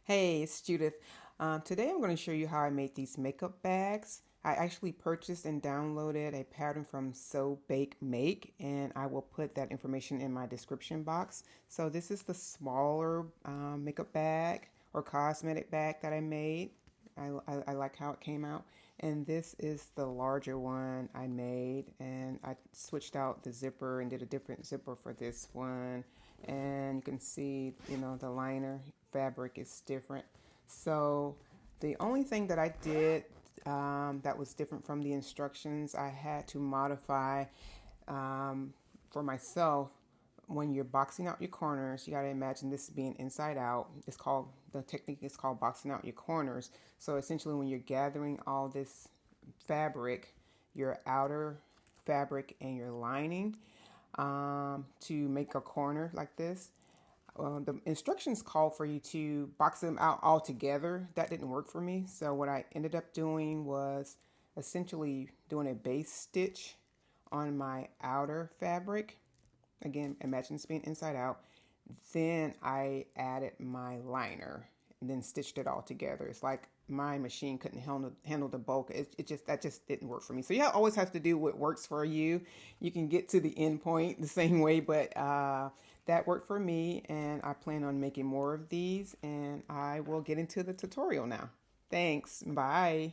Hey, it's Judith. Today I'm going to show you how I made these makeup bags. I actually purchased and downloaded a pattern from Sew Bake Make, and I will put that information in my description box. So this is the smaller makeup bag or cosmetic bag that I made. I like how it came out. And this is the larger one I made, and I switched out the zipper and did a different zipper for this one. And you can see, the liner fabric is different. So the only thing that I did that was different from the instructions, I had to modify for myself. When you're boxing out your corners, you got to imagine this being inside out. The technique is called boxing out your corners. So essentially, when you're gathering all this fabric, your outer fabric and your lining, to make a corner like this, the instructions call for you to box them out all together. That didn't work for me. So what I ended up doing was essentially doing a base stitch on my outer fabric. Again, imagine this being inside out. Then I added my liner and then stitched it all together. It's like my machine couldn't handle the bulk. That just didn't work for me. So you always have to do what works for you. You can get to the end point the same way, but that worked for me, and I plan on making more of these. And I will get into the tutorial now. Thanks. Bye.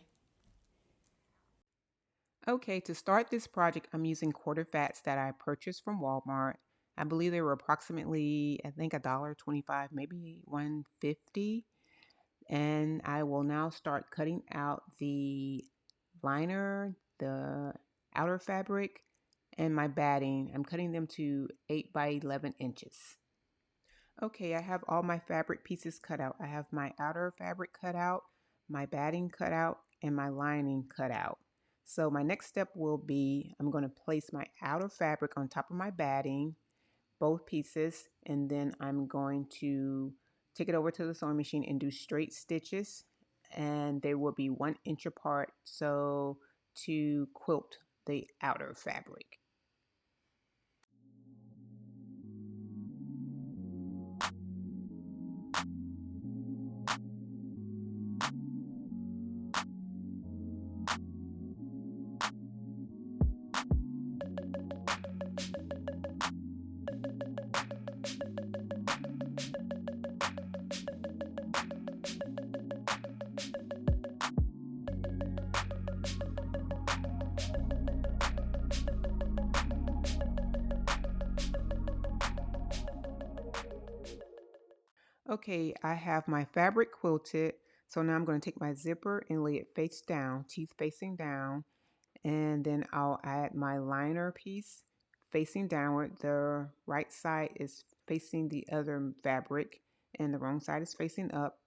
Okay, to start this project, I'm using quarter fats that I purchased from Walmart. I believe they were approximately, I think, $1.25, maybe 1.50. And I will now start cutting out the liner, the outer fabric, and my batting. I'm cutting them to 8 by 11 inches. Okay, I have all my fabric pieces cut out. I have my outer fabric cut out, my batting cut out, and my lining cut out. So my next step will be I'm going to place my outer fabric on top of my batting, both pieces, and then I'm going to take it over to the sewing machine and do straight stitches, and they will be 1 inch apart, so to quilt the outer fabric. Okay, I have my fabric quilted. So now I'm going to take my zipper and lay it face down, teeth facing down, and then I'll add my liner piece facing downward. The right side is facing the other fabric and the wrong side is facing up.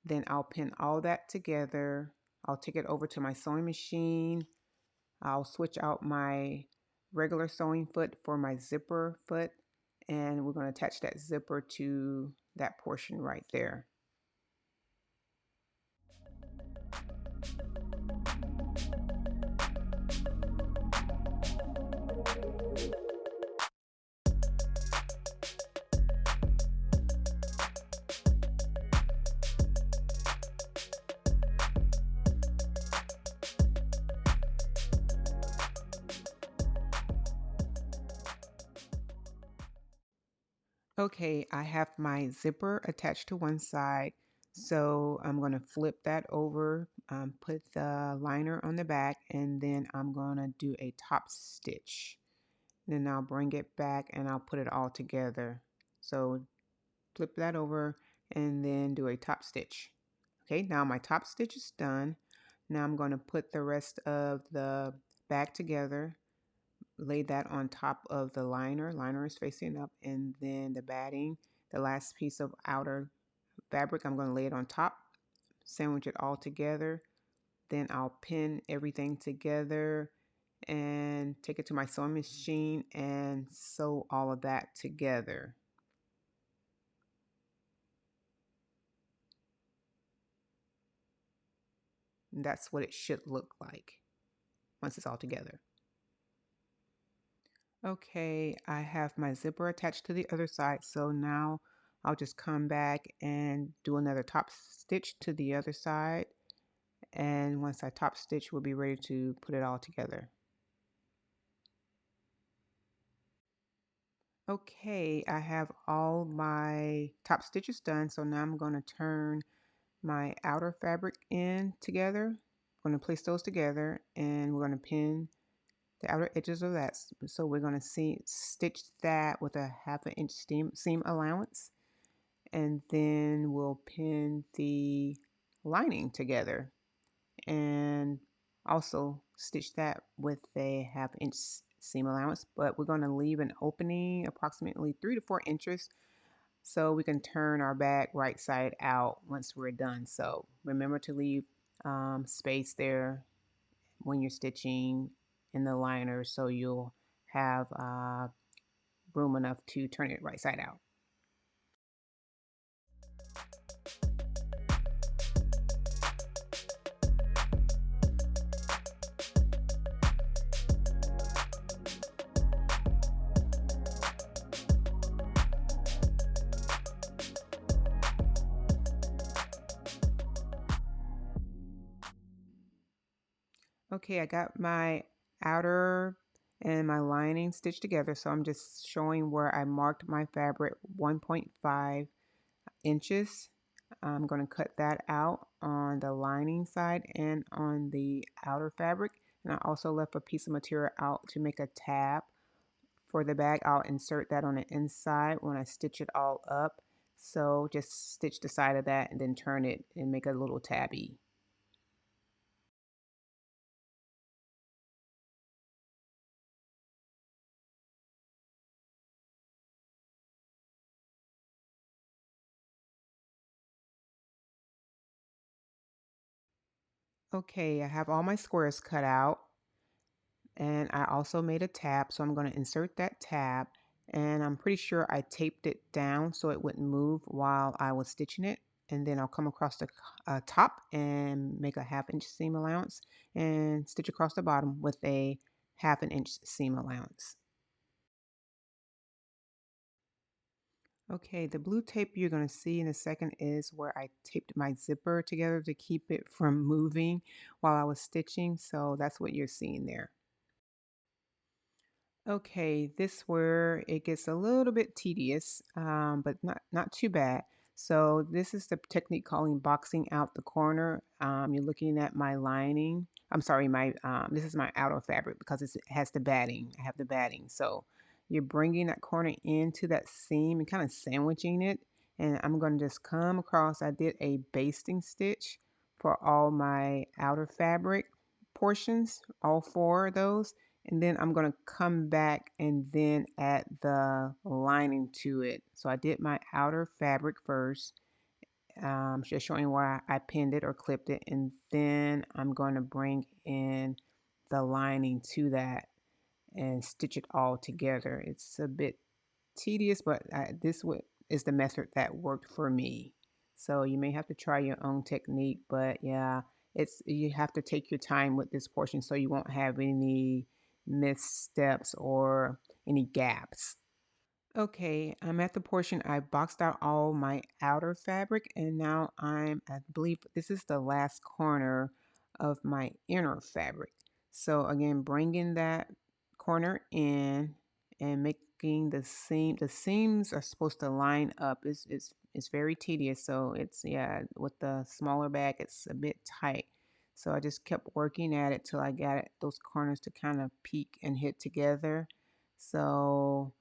Then I'll pin all that together. I'll take it over to my sewing machine. I'll switch out my regular sewing foot for my zipper foot, and we're going to attach that zipper to that portion right there. Okay, I have my zipper attached to one side, so I'm going to flip that over, put the liner on the back, and then I'm going to do a top stitch. Then I'll bring it back and I'll put it all together. So flip that over and then do a top stitch. Okay, now my top stitch is done. Now I'm going to put the rest of the bag together, lay that on top of the liner. Liner is facing up, and then the batting, the last piece of outer fabric, I'm going to lay it on top, sandwich it all together. Then I'll pin everything together and take it to my sewing machine and sew all of that together. And that's what it should look like once it's all together. Okay, I have my zipper attached to the other side, so now I'll just come back and do another top stitch to the other side. And once I top stitch, we'll be ready to put it all together. Okay, I have all my top stitches done. So now I'm going to turn my outer fabric in together. I'm going to place those together and we're going to pin the outer edges of that. So we're going to stitch that with a 1/2 inch seam allowance. And then we'll pin the lining together and also stitch that with a 1/2 inch seam allowance, but we're going to leave an opening approximately 3 to 4 inches so we can turn our bag right side out once we're done. So remember to leave space there when you're stitching in the liner so you'll have room enough to turn it right side out. Okay, I got my outer and my lining stitched together, so I'm just showing where I marked my fabric 1.5 inches. I'm going to cut that out on the lining side and on the outer fabric. And I also left a piece of material out to make a tab for the bag. I'll insert that on the inside when I stitch it all up. So just stitch the side of that and then turn it and make a little tabby. Okay, I have all my squares cut out. And I also made a tab, so I'm going to insert that tab, and I'm pretty sure I taped it down so it wouldn't move while I was stitching it. And then I'll come across the top and make a 1/2 inch seam allowance and stitch across the bottom with a 1/2 inch seam allowance. Okay, the blue tape you're going to see in a second is where I taped my zipper together to keep it from moving while I was stitching, so that's what you're seeing there. Okay, this where it gets a little bit tedious, but not too bad. So this is the technique calling boxing out the corner. You're looking at my lining. I'm sorry, my this is my outer fabric because it has the batting. I have the batting. So you're bringing that corner into that seam and kind of sandwiching it. And I'm going to just come across. I did a basting stitch for all my outer fabric portions, all 4 of those, and then I'm going to come back and then add the lining to it. So I did my outer fabric first, just showing where I pinned it or clipped it, and then I'm going to bring in the lining to that and stitch it all together. It's a bit tedious, but is the method that worked for me. So you may have to try your own technique, but yeah, you have to take your time with this portion so you won't have any missteps or any gaps. Okay, I'm at the portion I boxed out all my outer fabric, and now I believe this is the last corner of my inner fabric. So again, bringing that corner in and making the seams are supposed to line up. It's very tedious, so it's, yeah, with the smaller bag, it's a bit tight. So I just kept working at it till I got those corners to kind of peak and hit together. So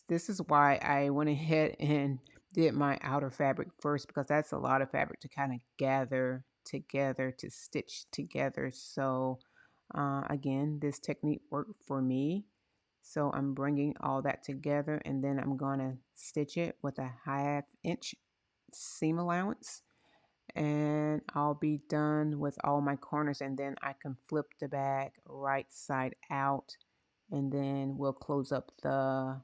this is why I went ahead and did my outer fabric first, because that's a lot of fabric to kind of gather together to stitch together. So again, this technique worked for me. So I'm bringing all that together and then I'm going to stitch it with a 1/2 inch seam allowance, and I'll be done with all my corners, and then I can flip the bag right side out, and then we'll close up the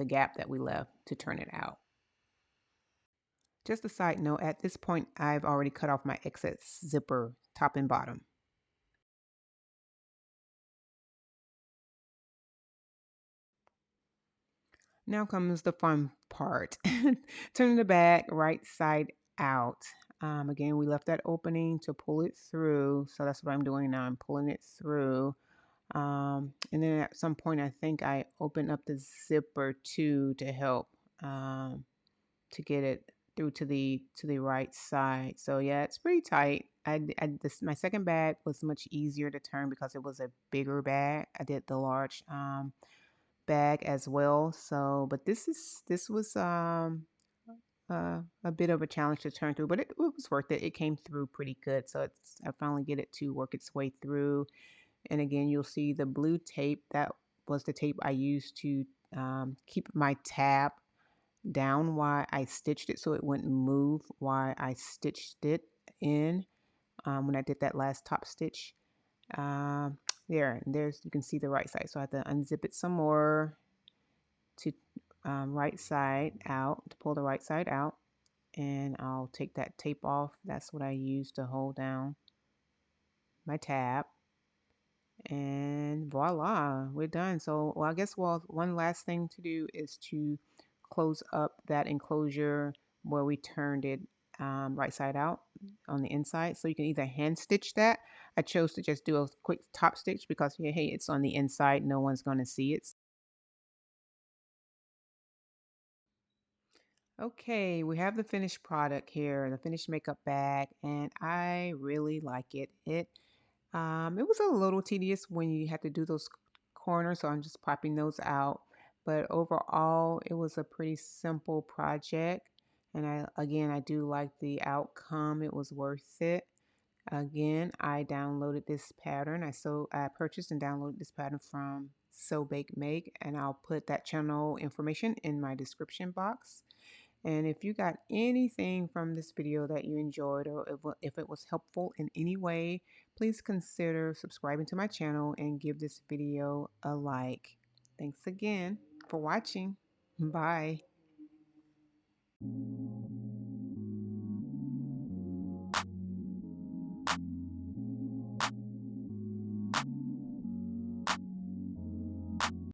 gap that we left to turn it out. Just a side note, at this point, I've already cut off my excess zipper top and bottom. Now comes the fun part. Turning the bag right side out. Again, we left that opening to pull it through. So that's what I'm doing now. I'm pulling it through. And then at some point, I think I opened up the zipper too to help to get it through to the right side. So yeah, it's pretty tight. My second bag was much easier to turn because it was a bigger bag. I did the large bag as well. So, but this was a bit of a challenge to turn through, but it was worth it. It came through pretty good. So I finally get it to work its way through. And again, you'll see the blue tape. That was the tape I used to keep my tab down while I stitched it so it wouldn't move while I stitched it in when I did that last top stitch. Um, there's you can see the right side. So I have to unzip it some more to right side out to pull the right side out, and I'll take that tape off. That's what I use to hold down my tab, and voila, we're done. So well, I guess one last thing to do is to close up that enclosure where we turned it right side out on the inside. So you can either hand stitch that. I chose to just do a quick top stitch because yeah, hey, it's on the inside, no one's going to see it. Okay, we have the finished product here, the finished makeup bag, and I really like it. It was a little tedious when you had to do those corners, so I'm just popping those out. But overall, it was a pretty simple project, and I do like the outcome. It was worth it. Again, I downloaded this pattern. I purchased and downloaded this pattern from Sew Bake Make, and I'll put that channel information in my description box. And if you got anything from this video that you enjoyed, or if it was helpful in any way, please consider subscribing to my channel and give this video a like. Thanks again for watching. Bye.